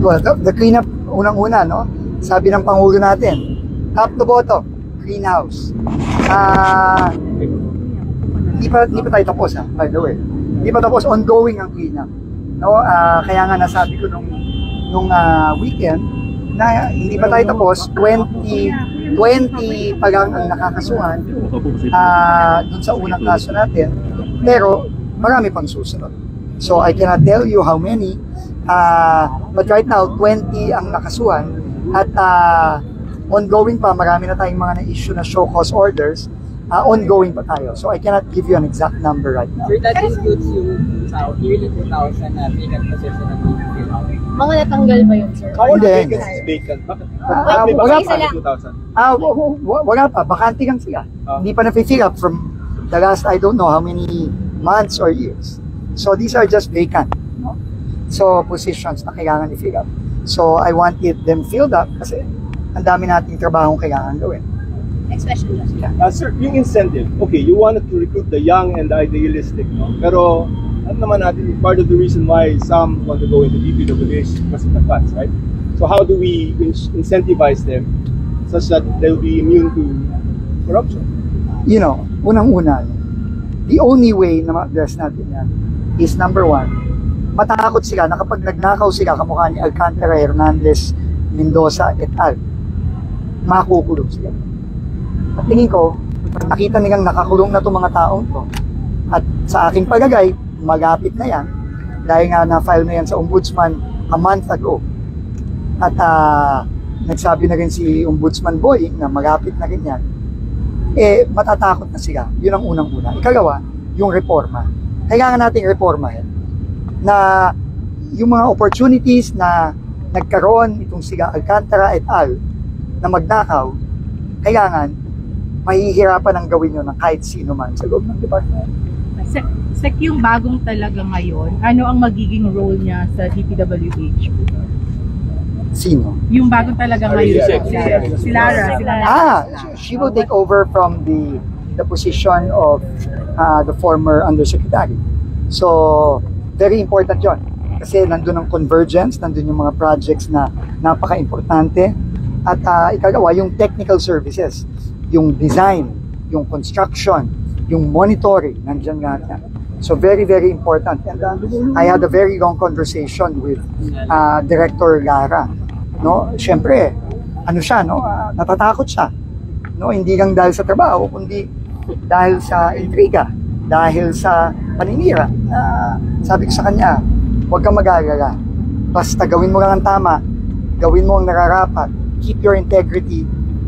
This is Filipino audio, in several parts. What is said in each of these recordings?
Well, the cleanup, unang-una, no? Sabi ng Pangulo natin, top to bottom, clean house. Hindi pa tayo tapos, by the way. Hindi pa tapos, ongoing ang cleanup. No? Kaya nga nasabi ko nung weekend, na hindi pa tayo tapos, 20 pa lang ang nakakasuhan dun sa unang kaso natin, pero marami pang susunod. So I cannot tell you how many, but right now 20 ang nakasuhan at ongoing pa, marami na tayong mga na-issue na show cause orders, ongoing pa tayo. So I cannot give you an exact number right now. Sir, that includes yung nearly 2,000 na vacant position na PPP. Mga natanggal ba yun, sir? Hindi. Vacant. Bakit? Wala pa. 2,000? Wala pa. Bakante lang sila. Hindi pa na-fill up from the last, I don't know how many months or years. So these are just vacant. No? So positions na kailangan i-fill up. So I wanted them filled up kasi ang dami nating trabahong kailangan gawin. Next question. Sir, yung incentive, okay, you wanted to recruit the young and the idealistic, no? Pero ano naman natin, part of the reason why some want to go into DPWH is because of the funds, right? So how do we incentivize them such that they'll be immune to corruption? You know, unang-una, the only way na ma-address natin yan is number one, matakot sila na kapag nagnakaw sila kamukha ni Alcantara, Hernandez, Mendoza et al. Makukulong sila. At tingin ko, pag nakita nilang nakakulong na itong mga taong to, at sa aking palagay, magapit na yan, dahil nga na-file na yan sa Ombudsman a month ago. At nagsabi na rin si Ombudsman Boying na magapit na rin yan, matatakot na sila. Yun ang unang-una. Ikalawa, yung reforma. Kailangan nating reforma yan. Na yung mga opportunities na nagkaroon itong sila Alcantara et al. Na magnakaw, kailangan mahihirapan ang gawin yun ng kahit sino man sa loob ng department. Sek, yung bagong talaga ngayon, ano ang magiging role niya sa DPWH? Sino? Yung bagong talaga ngayon. Si Lara. She will take over from the position of the former undersecretary. So, very important yon. Kasi nandun ang convergence, nandun yung mga projects na napaka-importante. At ikagawa, yung technical services, yung design, yung construction, yung monitoring, nandiyan nga yan. So very, very important. And I had a very long conversation with Director Lara. No? Siyempre, ano siya, no? Natatakot siya. No? Hindi lang dahil sa trabaho, kundi dahil sa intriga, dahil sa paninira. Sabi ko sa kanya, huwag kang mag-aalala. Basta gawin mo lang ang tama, gawin mo ang nararapat, keep your integrity,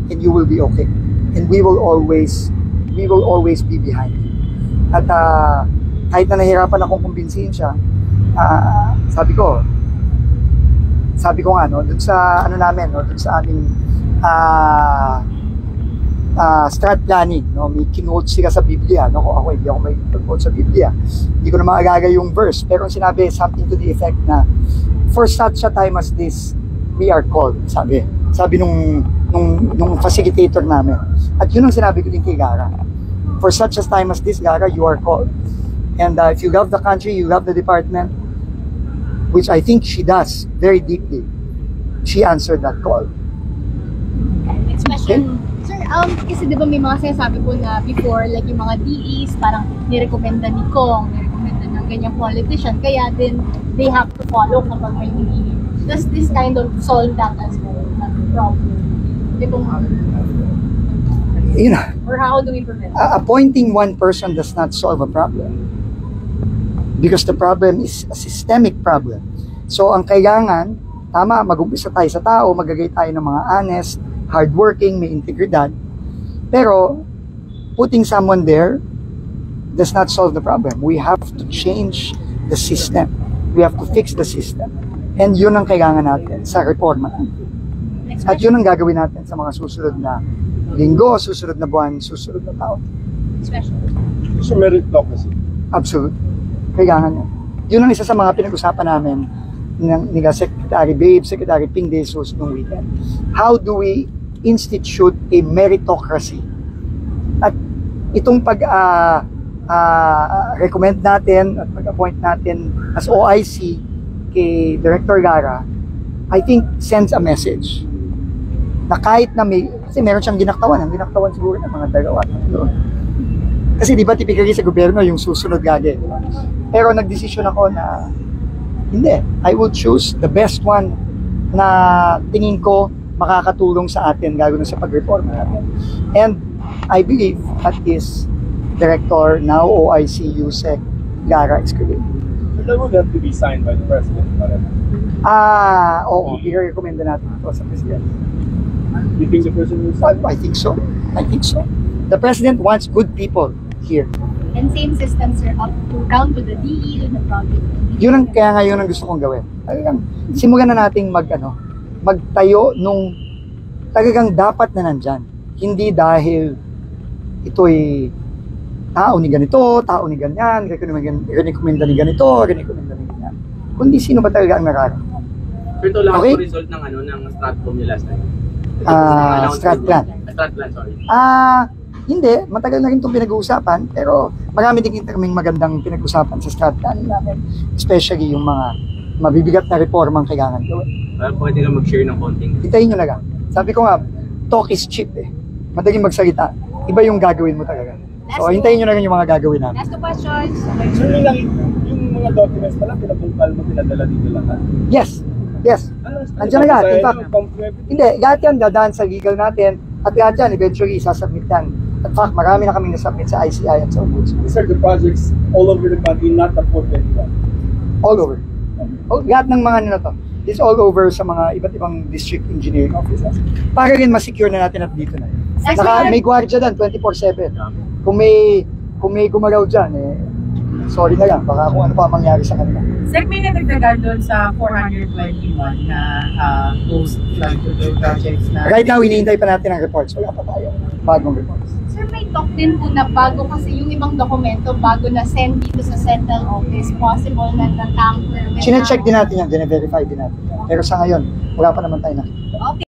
and you will be okay. And we will always be behind you. At kahit na nahirapan akong kumbinsihin siya, sabi ko nga, no, dun sa ano namin, no, dun sa aming strat planning, no, may kinote sila sa Biblia, no, ako hindi ako may quote sa Biblia, hindi ko na maagaga yung verse, pero sinabi something to the effect na for such a time as this we are called, sabi nung facilitator namin. At yun ang sinabi ko din kay Gara. For such a time as this, Gara, you are called. And if you love the country, you love the department, which I think she does very deeply, she answered that call. Next question. Okay? Sir, kasi di ba may mga sinasabi po na before, like yung mga DEs, parang nirekomenda ni Kong, nirekomenda ng ganyang politician, kaya din they have to follow kapag may hindi. Does this kind of solve that as well? Problem? You know, or how do we prevent it? Appointing one person does not solve a problem. Because the problem is a systemic problem. So ang kailangan, tama, mag-umpisa tayo sa tao, magagay tayo ng mga honest, hardworking, may integridad. Pero putting someone there does not solve the problem. We have to change the system. We have to fix the system. And yun ang kailangan natin sa reforma. At yun ang gagawin natin sa mga susunod na linggo, susunod na buwan, susunod na taon. So meritocracy. Absolute. Kailangan yun. Yun ang isa sa mga pinag-usapan namin ni Secretary Babe, Secretary Ping De Jesus nung weekend. How do we institute a meritocracy? At itong recommend natin at pag-appoint natin as OIC kay Director Lara, I think sends a message na kahit na may, kasi meron siyang ginaktawan, ang ginaktawan siguro ng mga dalawa. Doon. Kasi di ba typically sa gobyerno yung susunod gagi. Pero nagdesisyon ako na hindi, I will choose the best one na tingin ko makakatulong sa atin gagawin sa pag-reform natin. And I believe that is Director, now OIC USEC, Lara Escudero. So that would have to be signed by the President. Oo, i-recommend natin ito sa President. Do you think the President will sign? I think so. I think so. The President wants good people here. And same systems are up to down to the DE, to the project. Yun ang kaya ngayon ang gusto kong gawin. Talagang simulan na nating magtayo nung talagang dapat na nandyan. Hindi dahil ito'y tao ni ganito, tao ni ganyan, rekomenda ni ganito, rekomenda ni ganyan. Kundi sino ba talaga ang nararamdaman. Pero ito lang Okay. ang result ng ng Stratcom nila last time. Strat plan. Strat plan, sorry. Hindi, matagal na rin itong pinag-uusapan, pero marami din kaming magandang pinag-usapan sa strat plan namin. Especially yung mga mabibigat na reforma ang kailangan gawin. Well, pwede ka mag-share ng konting. Hintayin nyo na lang. Sabi ko nga, talk is cheap eh. Madaling magsalita. Iba yung gagawin mo talaga. So, hintayin nyo na lang yung mga gagawin namin. Last two questions. So yun lang, yung mga documents pala, pinapungkal mo, pinadala dito lahat. Yes. Yes. Ano, Andiyan na lahat. In fact, fact, hindi, lahat yan dadaan sa legal natin at lahat yan eventually sasubmit yan. In fact, marami na kaming nasubmit sa ICI at sa Ubus. these are the projects all over the country, not the 421. All over. Lahat ng mga na to. It's all over sa mga iba't ibang district engineering offices. Para rin ma-secure na natin at dito na. May gwardiya dyan, 24/7. Kung may gumalaw dyan, sorry na lang, baka kung ano pa mangyari sa kanila. Sir, may nadagdagan doon sa 421 na post-flood projects na... Right now, hinihintay pa natin ang reports. Wala pa tayo. Bagong reports. Sir, may talk din po na bago kasi yung ibang dokumento, bago na send dito sa central office, possible na na-tamper. Chine-check din natin yan, dine-verify din natin. Pero sa ngayon, wala pa naman tayo na. Okay.